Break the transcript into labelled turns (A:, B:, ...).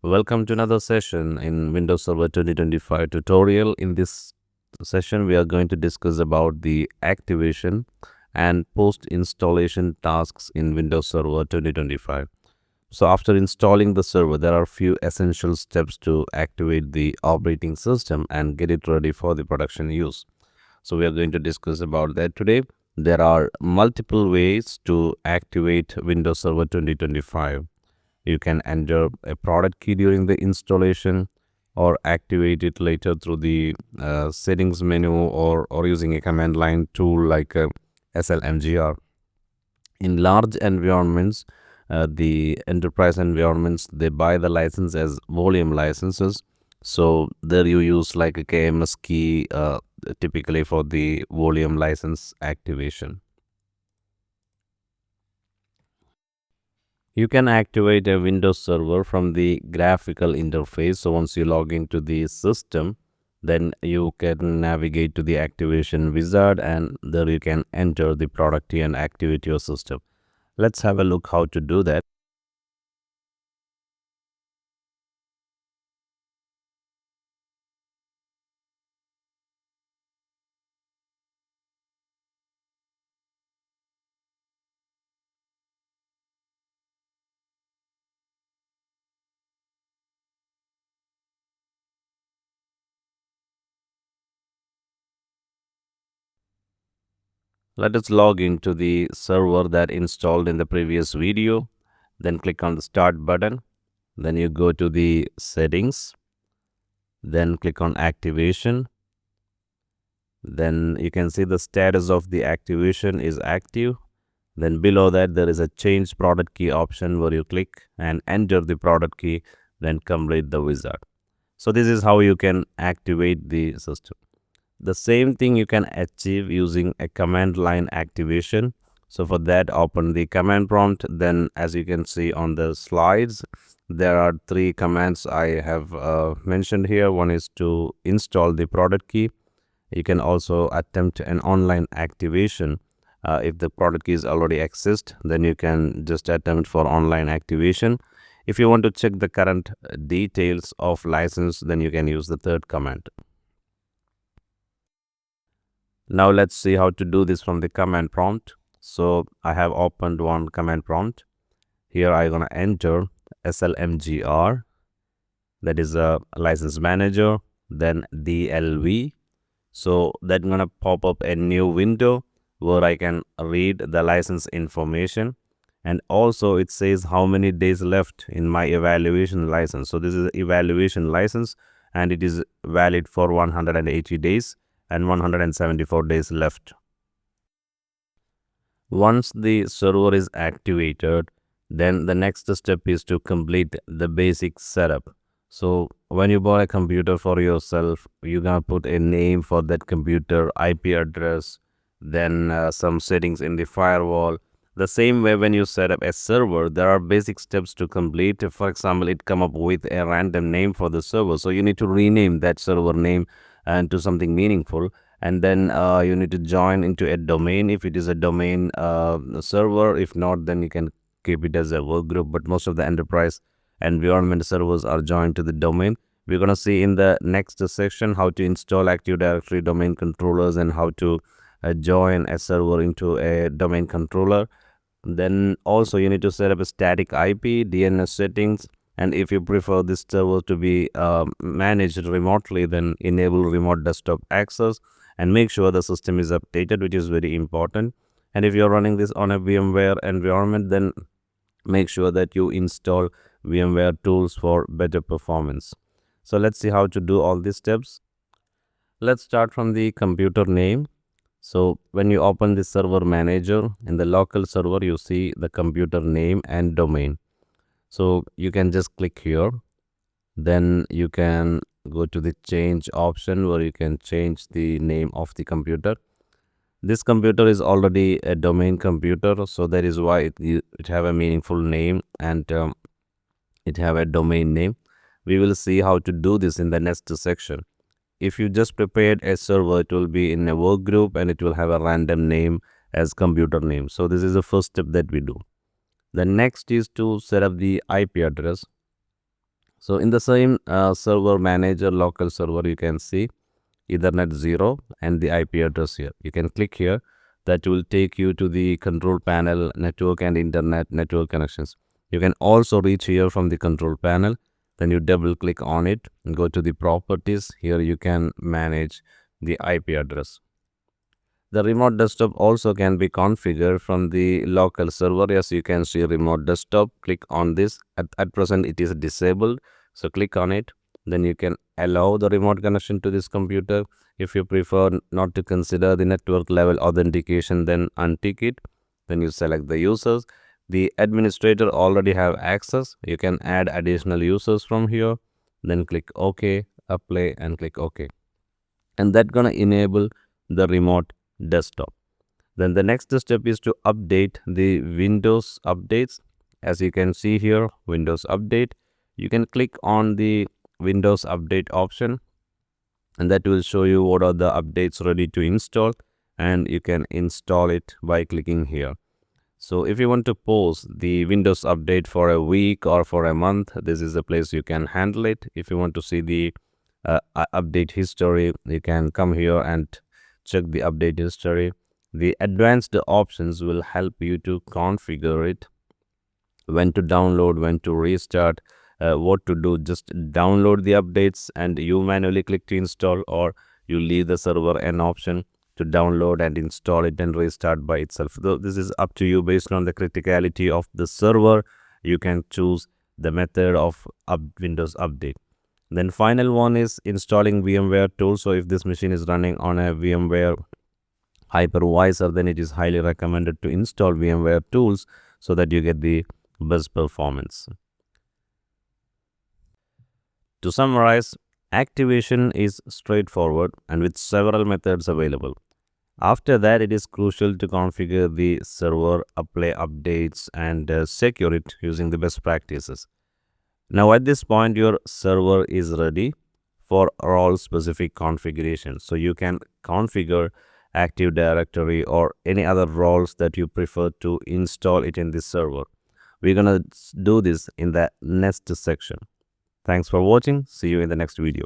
A: Welcome to another session in Windows Server 2025 tutorial. In this session, we are going to discuss about the activation and post-installation tasks in Windows Server 2025. So after installing the server, there are few essential steps to activate the operating system and get it ready for the production use. So we are going to discuss about that today. There are multiple ways to activate Windows Server 2025. You can enter a product key during the installation or activate it later through the settings menu or using a command line tool like SLMGR. In large environments, the enterprise environments, they buy the license as volume licenses. So there you use like a KMS key typically for the volume license activation. You can activate a Windows server from the graphical interface. So once you log into the system, then you can navigate to the activation wizard and there you can enter the product key and activate your system. Let's have a look how to do that. Let us log into the server that installed in the previous video. Then click on the start button. Then you go to the settings. Then click on activation. Then you can see the status of the activation is active. Then below that there is a change product key option where you click and enter the product key, then complete the wizard. So this is how you can activate the system. The same thing you can achieve using a command line activation. So for that, open the command prompt. Then as you can see on the slides, there are three commands I have mentioned here. One is to install the product key. You can also attempt an online activation. If the product keys already exist, then you can just attempt for online activation. If you want to check the current details of license, then you can use the third command. Now let's see how to do this from the command prompt. So I have opened one command prompt. Here I'm going to enter SLMGR, that is a license manager, then DLV. So that's going to pop up a new window where I can read the license information, and also it says how many days left in my evaluation license. So this is evaluation license and it is valid for 180 days and 174 days left. Once the server is activated, then the next step is to complete the basic setup. So when you buy a computer for yourself, you're gonna put a name for that computer, IP address, then some settings in the firewall. The same way when you set up a server, there are basic steps to complete. For example, it come up with a random name for the server, so you need to rename that server name and to something meaningful. And then you need to join into a domain if it is a domain server. If not, then you can keep it as a work group, but most of the enterprise environment servers are joined to the domain. We're going to see in the next section how to install Active Directory domain controllers and how to join a server into a domain controller. Then also you need to set up a static IP, DNS settings, and if you prefer this server to be managed remotely, then enable remote desktop access and make sure the system is updated, which is very important. And if you're running this on a VMware environment, then make sure that you install VMware tools for better performance. So let's see how to do all these steps. Let's start from the computer name. So when you open the server manager, in the local server, you see the computer name and domain. So you can just click here. Then you can go to the change option where you can change the name of the computer. This computer is already a domain computer, so that is why it have a meaningful name and it have a domain name. We will see how to do this in the next section. If you just prepared a server, it will be in a work group and it will have a random name as computer name. So this is the first step that we do. The next is to set up the IP address. So in the same server manager local server, you can see Ethernet 0 and the IP address here. You can click here. That will take you to the control panel, network and internet network connections. You can also reach here from the control panel. Then you double click on it and go to the properties. Here you can manage the IP address. The remote desktop also can be configured from the local server. As you can see, remote desktop, click on this. At present it is disabled, so click on it. Then you can allow the remote connection to this computer. If you prefer not to consider the network level authentication, then untick it. Then you select the users. The administrator already have access. You can add additional users from here. Then click OK, apply and click OK, and that gonna enable the remote desktop. Then the next step is to update the Windows updates. As you can see here, Windows update, you can click on the Windows update option, and that will show you what are the updates ready to install, and you can install it by clicking here. So if you want to pause the Windows update for a week or for a month, this is the place you can handle it. If you want to see the update history, you can come here and check the update history. The advanced options will help you to configure it, when to download, when to restart, what to do. Just download the updates and you manually click to install, or you leave the server an option to download and install it and restart by itself. Though this is up to you based on the criticality of the server. You can choose the method of Windows update. Then final one is installing VMware tools. So if this machine is running on a VMware hypervisor, then it is highly recommended to install VMware tools so that you get the best performance. To summarize, activation is straightforward and with several methods available. After that, it is crucial to configure the server, apply updates, and secure it using the best practices. Now, at this point, your server is ready for role specific configuration. So you can configure Active Directory or any other roles that you prefer to install it in this server. We're gonna do this in the next section. Thanks for watching. See you in the next video.